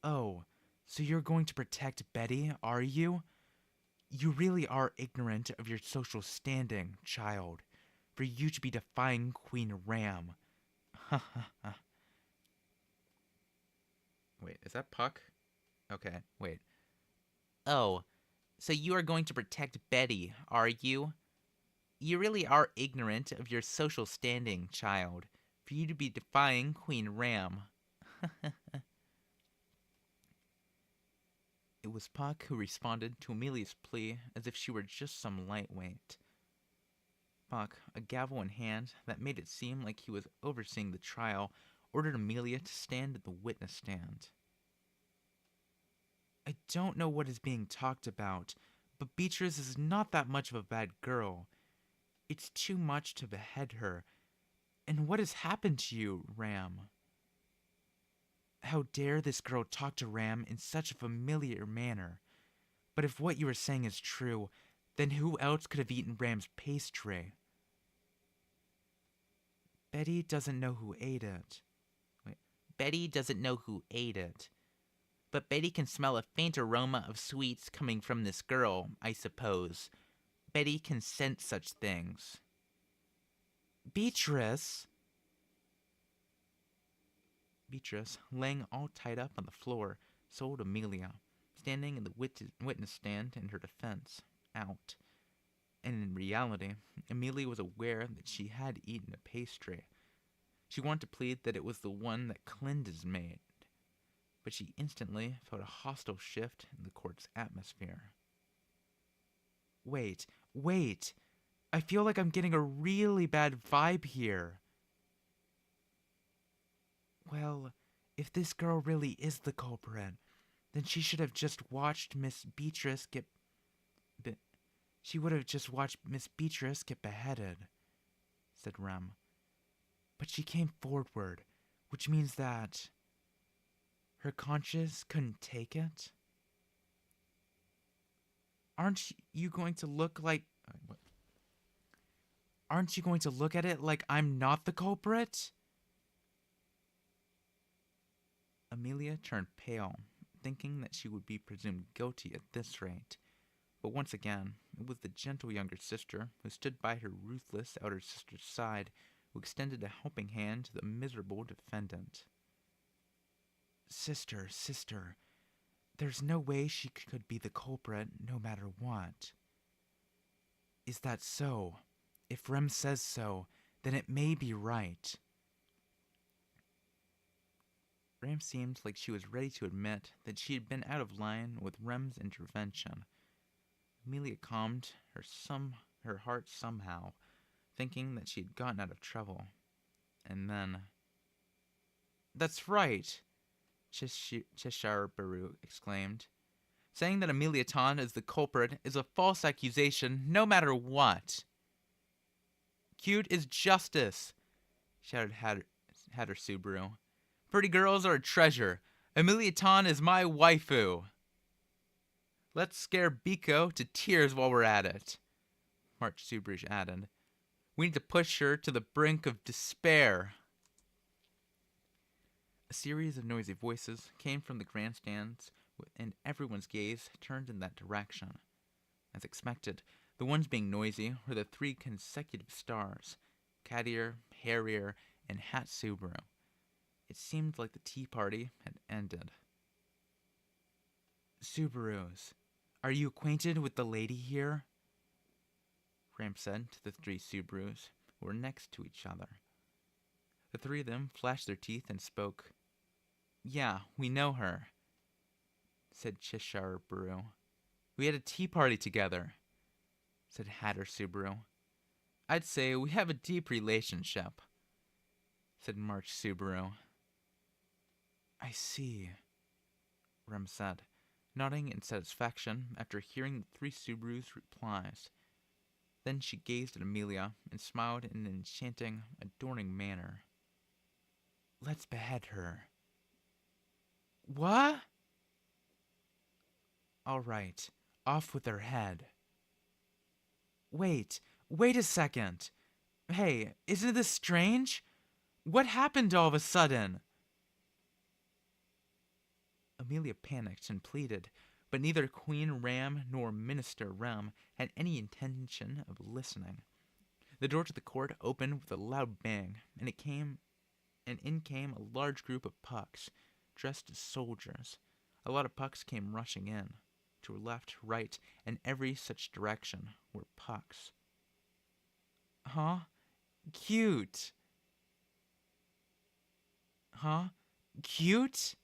"Oh, so you're going to protect Betty, are you? You really are ignorant of your social standing, child, for you to be defying Queen Ram." Ha ha ha. Wait, is that Puck? Okay, wait. "Oh, so you are going to protect Betty, are you? You really are ignorant of your social standing, child, for you to be defying Queen Ram." It was Puck who responded to Emilia's plea as if she were just some lightweight. Puck, a gavel in hand that made it seem like he was overseeing the trial, ordered Emilia to stand at the witness stand. "I don't know what is being talked about, but Beatrice is not that much of a bad girl. It's too much to behead her. And what has happened to you, Ram? How dare this girl talk to Ram in such a familiar manner? But if what you are saying is true, then who else could have eaten Ram's pastry?" "Betty doesn't know who ate it." Wait. "Betty doesn't know who ate it. But Betty can smell a faint aroma of sweets coming from this girl, I suppose. Betty can sense such things." "Beatrice!" Beatrice, laying all tied up on the floor, sold Emilia, standing in the witness stand in her defense, out. And in reality, Emilia was aware that she had eaten a pastry. She wanted to plead that it was the one that Clind had made, but she instantly felt a hostile shift in the court's atmosphere. Wait. I feel like I'm getting a really bad vibe here." "Well, if this girl really is the culprit, then she should have just watched Miss Beatrice get... She would have just watched Miss Beatrice get beheaded," said Rem. "But she came forward, which means that... her conscience couldn't take it? Aren't you going to look like... Aren't you going to look at it like I'm not the culprit?" Emilia turned pale, thinking that she would be presumed guilty at this rate. But once again, it was the gentle younger sister who stood by her ruthless elder sister's side who extended a helping hand to the miserable defendant. Sister, there's no way she could be the culprit no matter what." "Is that so? If Rem says so, then it may be right." Rem seemed like she was ready to admit that she had been out of line with Rem's intervention. Emilia calmed her heart somehow, thinking that she had gotten out of trouble. And then... "That's right!" Cheshire Baru exclaimed. "Saying that Emilia Ton is the culprit is a false accusation no matter what." "Cute is justice!" shouted Hatter Subaru. "Pretty girls are a treasure. Emilia Ton is my waifu." "Let's scare Biko to tears while we're at it," March Subaru added. "We need to push her to the brink of despair." A series of noisy voices came from the grandstands, and everyone's gaze turned in that direction. As expected, The ones being noisy were the 3 consecutive stars, Cat Ear, Harrier, and Hat Subaru. It seemed like the tea party had ended. Subarus, are you acquainted with the lady here? Gramps said to the 3 Subarus who were next to each other. The 3 of them flashed their teeth and spoke. Yeah, we know her, said Cheshire Brew. We had a tea party together, said Hatter Subaru. I'd say we have a deep relationship, said March Subaru. I see, Rem said, nodding in satisfaction after hearing the 3 Subarus' replies. Then she gazed at Emilia and smiled in an enchanting, adoring manner. Let's behead her. What? All right, off with her head. Wait a second. Hey, isn't this strange? What happened all of a sudden? Emilia panicked and pleaded, but neither Queen Ram nor Minister Rem had any intention of listening. The door to the court opened with a loud bang, and in came a large group of pucks, dressed as soldiers. A lot of pucks came rushing in. To her left, right, and every such direction were pucks. Huh? Cute. Huh? Cute?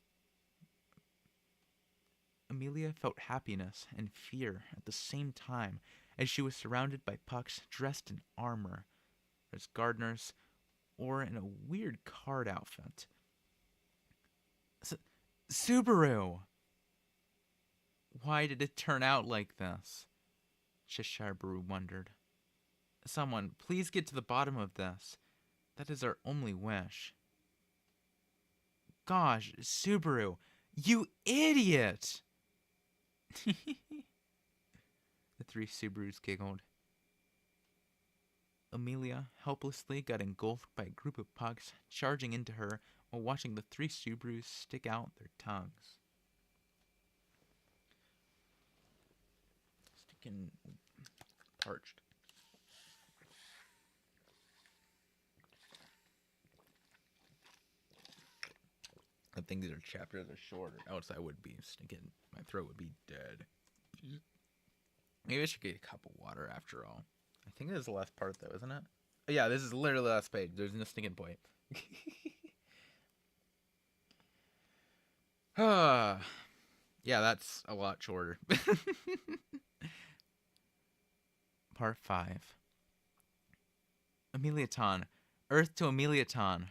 Emilia felt happiness and fear at the same time as she was surrounded by pucks dressed in armor, as gardeners, or in a weird card outfit. Subaru! Why did it turn out like this? Cheshire Brew wondered. Someone, please get to the bottom of this. That is our only wish. Gosh, Subaru, you idiot! The 3 Subarus giggled. Emilia helplessly got engulfed by a group of pucks charging into her while watching the 3 Subarus stick out their tongues. Sticking parched. I think these are chapters are shorter, else I would be sticking. My throat would be dead. Maybe I should get a cup of water after all. I think this is the last part, though, isn't it? Yeah, this is literally the last page. There's no sticking point. Yeah, that's a lot shorter. Part 5. Emiliaton. Earth to Emiliaton.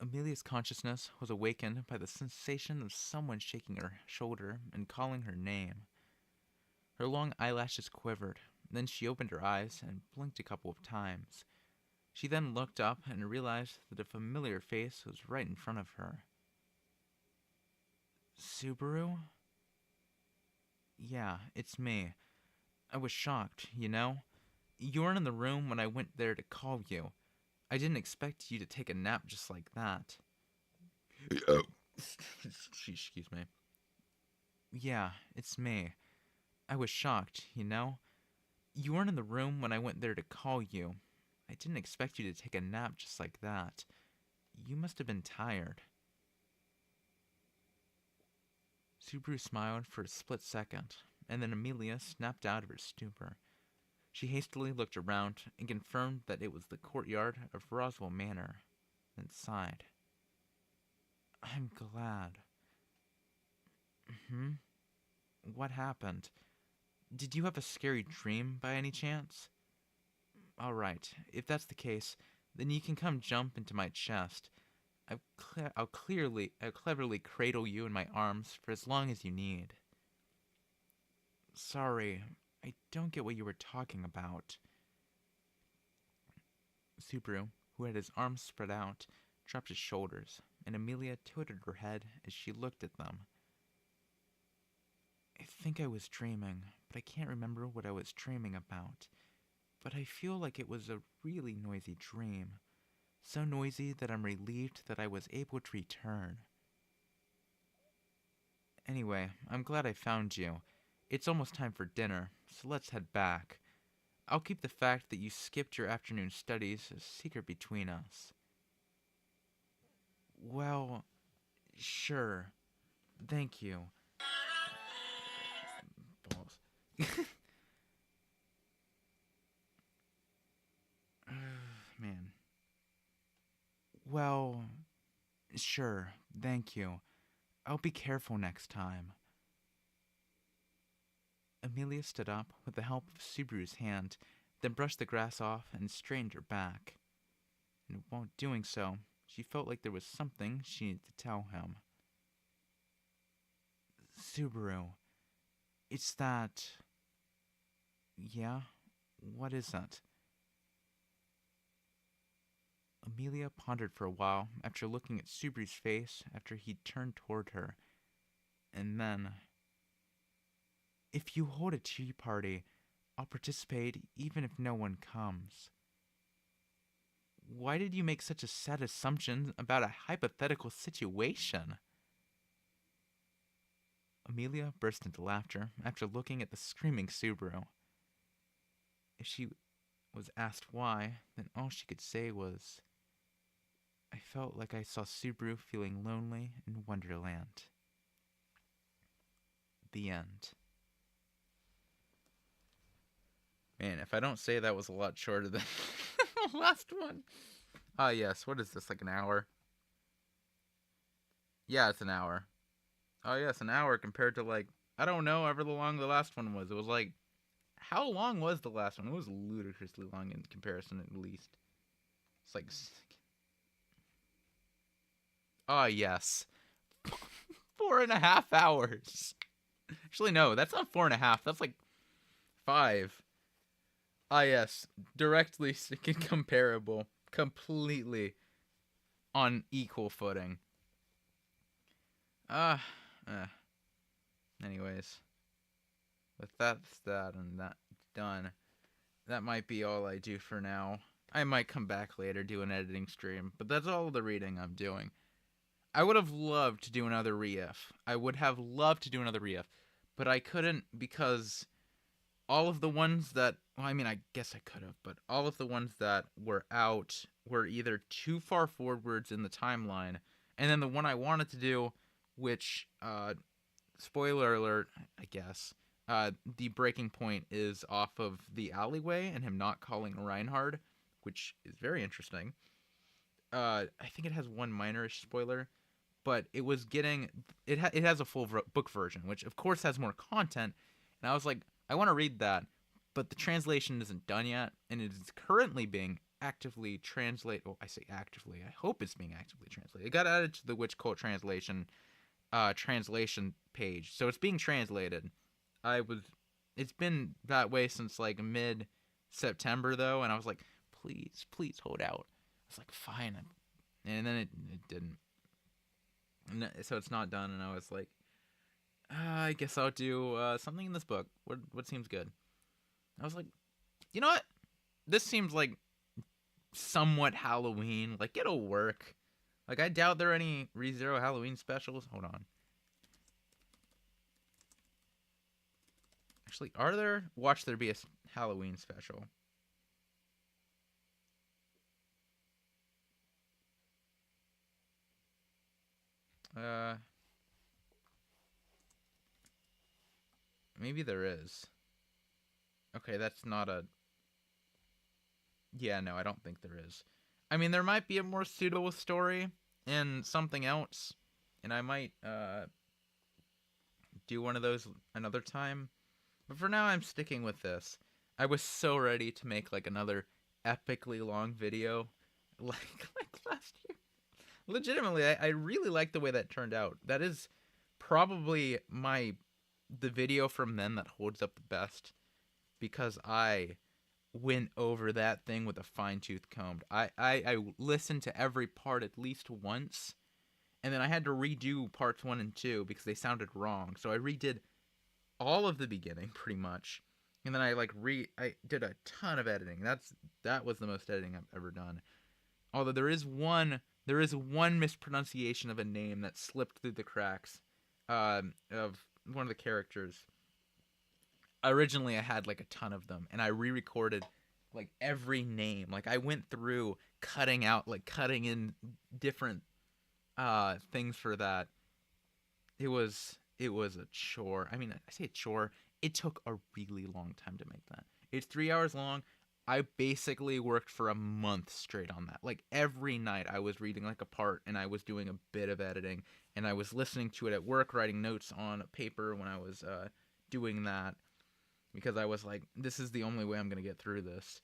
Emilia's consciousness was awakened by the sensation of someone shaking her shoulder and calling her name. Her long eyelashes quivered, then she opened her eyes and blinked a couple of times. She then looked up and realized that a familiar face was right in front of her. Subaru? Yeah, it's me. I was shocked, you know? You weren't in the room when I went there to call you. I didn't expect you to take a nap just like that. Excuse me. Yeah, it's me. I was shocked, you know? You weren't in the room when I went there to call you. I didn't expect you to take a nap just like that. You must have been tired. Subaru smiled for a split second, and then Emilia snapped out of her stupor. She hastily looked around and confirmed that it was the courtyard of Roswell Manor, and sighed. I'm glad. What happened? Did you have a scary dream by any chance? All right, if that's the case, then you can come jump into my chest. I'll cleverly cradle you in my arms for as long as you need. Sorry, I don't get what you were talking about. Subaru, who had his arms spread out, dropped his shoulders, and Emilia tilted her head as she looked at them. I think I was dreaming, but I can't remember what I was dreaming about. But I feel like it was a really noisy dream. So noisy that I'm relieved that I was able to return. Anyway, I'm glad I found you. It's almost time for dinner, so let's head back. I'll keep the fact that you skipped your afternoon studies a secret between us. Well, sure. Thank you. Balls. Man. Well, sure. Thank you. I'll be careful next time. Emilia stood up with the help of Subaru's hand, then brushed the grass off and straightened her back. And while doing so, she felt like there was something she needed to tell him. Subaru, it's that. Yeah? What is that? Emilia pondered for a while after looking at Subaru's face after he turned toward her. And then, if you hold a tea party, I'll participate even if no one comes. Why did you make such a sad assumption about a hypothetical situation? Emilia burst into laughter after looking at the screaming Subaru. If she was asked why, then all she could say was, I felt like I saw Subaru feeling lonely in Wonderland. The end. Man, if I don't say that was a lot shorter than the last one. Ah, yes, what is this, like an hour? Yeah, it's an hour. Oh, yes, an hour compared to, like, I don't know, however long the last one was. It was like, how long was the last one? It was ludicrously long in comparison, at least. It's like, oh, yes. 4.5 hours. Actually, no, that's not 4.5. That's like 5. Ah, yes. Directly comparable. Completely on equal footing. Uh, anyways. With that's that and that done, that might be all I do for now. I might come back later, do an editing stream, but that's all the reading I'm doing. I would have loved to do another re-if. I would have loved to do another re-if, but I couldn't because all of the ones that, well, I mean, I guess I could have, but all of the ones that were out were either too far forwards in the timeline, and then the one I wanted to do, which, spoiler alert, I guess, the breaking point is off of the alleyway and him not calling Reinhard, which is very interesting. I think it has one minorish spoiler, but it was getting it has a full book version, which of course has more content, and I was like, I want to read that, but the translation isn't done yet, and it is currently being actively translated. Oh, I say actively. I hope it's being actively translated. It got added to the Witch Cult translation page, so it's being translated. It's been that way since like mid September though, and I was like, please hold out. I was like, fine, and then it didn't. And so it's not done, and I was like, I guess I'll do something in this book. What seems good? I was like, you know what? This seems like somewhat Halloween. Like, it'll work. Like, I doubt there are any ReZero Halloween specials. Hold on. Actually, are there? Watch there be a Halloween special. Maybe there is. Okay, that's not a... Yeah, no, I don't think there is. I mean, there might be a more suitable story in something else, and I might, do one of those another time. But for now, I'm sticking with this. I was so ready to make, like, another epically long video, like last year. Legitimately, I really like the way that turned out. That is probably the video from then that holds up the best, because I went over that thing with a fine-tooth comb. I listened to every part at least once, and then I had to redo parts 1 and 2 because they sounded wrong. So I redid all of the beginning pretty much, and then I did a ton of editing. That was the most editing I've ever done. Although there is one mispronunciation of a name that slipped through the cracks. of one of the characters. Originally, I had like a ton of them, and I re-recorded like every name. Like I went through cutting in different things for that. It was a chore. I mean, I say a chore. It took a really long time to make that. It's 3 hours long. I basically worked for a month straight on that. Like every night, I was reading like a part, and I was doing a bit of editing, and I was listening to it at work, writing notes on paper when I was doing that, because I was like, this is the only way I'm gonna get through this.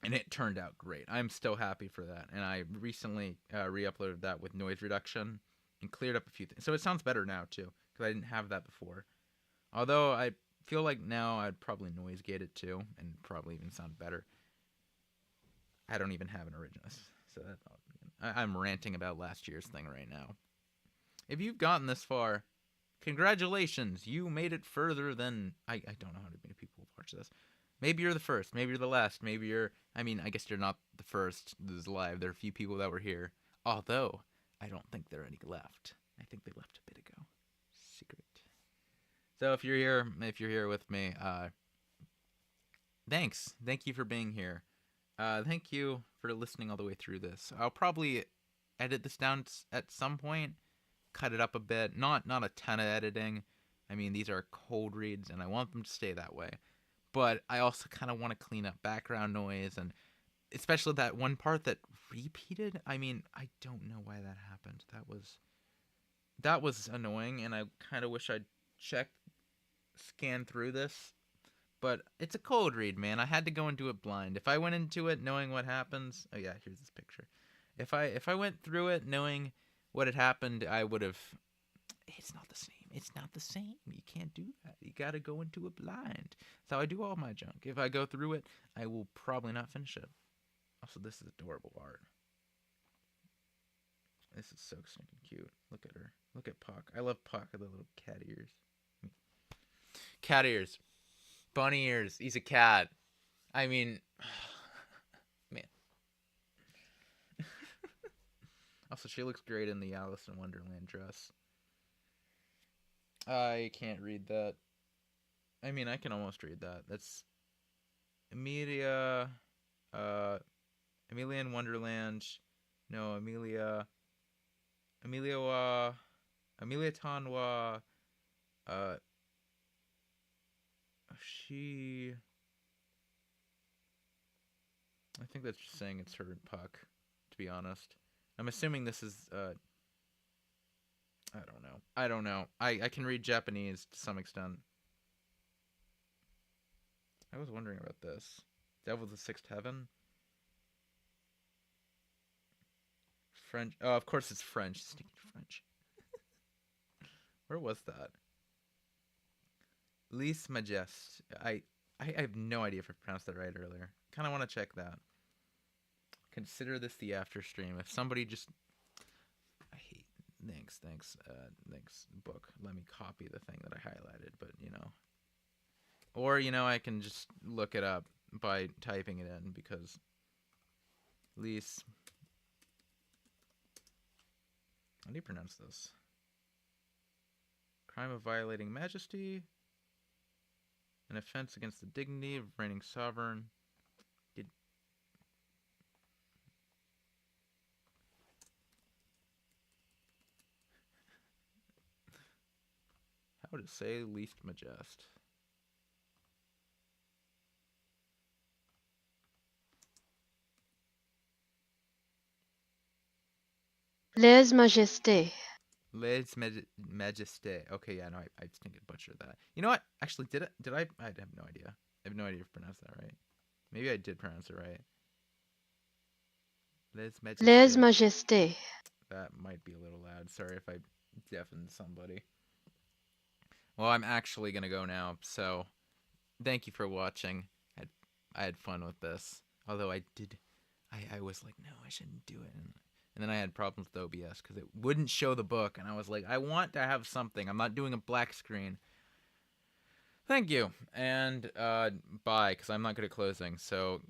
And it turned out great. I'm still happy for that. And I recently re-uploaded that with noise reduction and cleared up a few things. So it sounds better now too, because I didn't have that before. Although I feel like now I'd probably noise gate it too, and probably even sound better. I don't even have an original, so I'm ranting about last year's thing right now. If you've gotten this far, congratulations! You made it further than I don't know how many people watch this. Maybe you're the first. Maybe you're the last. Maybe you're. I mean, I guess you're not the first. This is live. There are a few people that were here. Although, I don't think there are any left. I think they left a bit ago. Secret. So if you're here with me, thanks. Thank you for being here. Thank you for listening all the way through this. I'll probably edit this down at some point. Cut it up a bit. Not a ton of editing. I mean, these are cold reads, and I want them to stay that way. But I also kind of want to clean up background noise, and especially that one part that repeated. I mean, I don't know why that happened. That was annoying, and I kind of wish I'd scan through this. But it's a cold read, man. I had to go into it blind. If I went into it knowing what happens, oh yeah, here's this picture. If I went through it knowing what had happened, I would have. It's not the same. It's not the same. You can't do that. You gotta go into it blind. That's how I do all my junk. If I go through it, I will probably not finish it. Also, this is adorable art. This is so stinking cute. Look at her. Look at Puck. I love Puck with the little cat ears. Cat ears. Bunny ears. He's a cat. I mean, man. Also, she looks great in the Alice in Wonderland dress. I can't read that. I mean, I can almost read that. That's Emilia, Emilia in Wonderland. No, Emilia Tanwa, uh, she. I think that's just saying it's her and Puck, to be honest. I'm assuming this is, I don't know. I can read Japanese to some extent. I was wondering about this. Devil of the Sixth Heaven? French. Oh, of course it's French. Stinking French. Where was that? Lise Majest. I have no idea if I pronounced that right earlier. Kind of want to check that. Consider this the after stream. If somebody just... I hate... Thanks, book. Let me copy the thing that I highlighted, but, you know. Or, you know, I can just look it up by typing it in, because... Lise... How do you pronounce this? Crime of violating majesty. An offense against the dignity of reigning sovereign. How to say least majest? Les Majestés. Les Majesté. Okay, yeah, no, I think I butchered that. You know what? Actually, did I? I have no idea. I have no idea if I pronounced that right. Maybe I did pronounce it right. Les Majesté. Les Majestés. That might be a little loud. Sorry if I deafened somebody. Well, I'm actually gonna go now. So, thank you for watching. I had fun with this. Although I was like, no, I shouldn't do it. And then I had problems with OBS because it wouldn't show the book. And I was like, I want to have something. I'm not doing a black screen. Thank you. And bye, because I'm not good at closing. So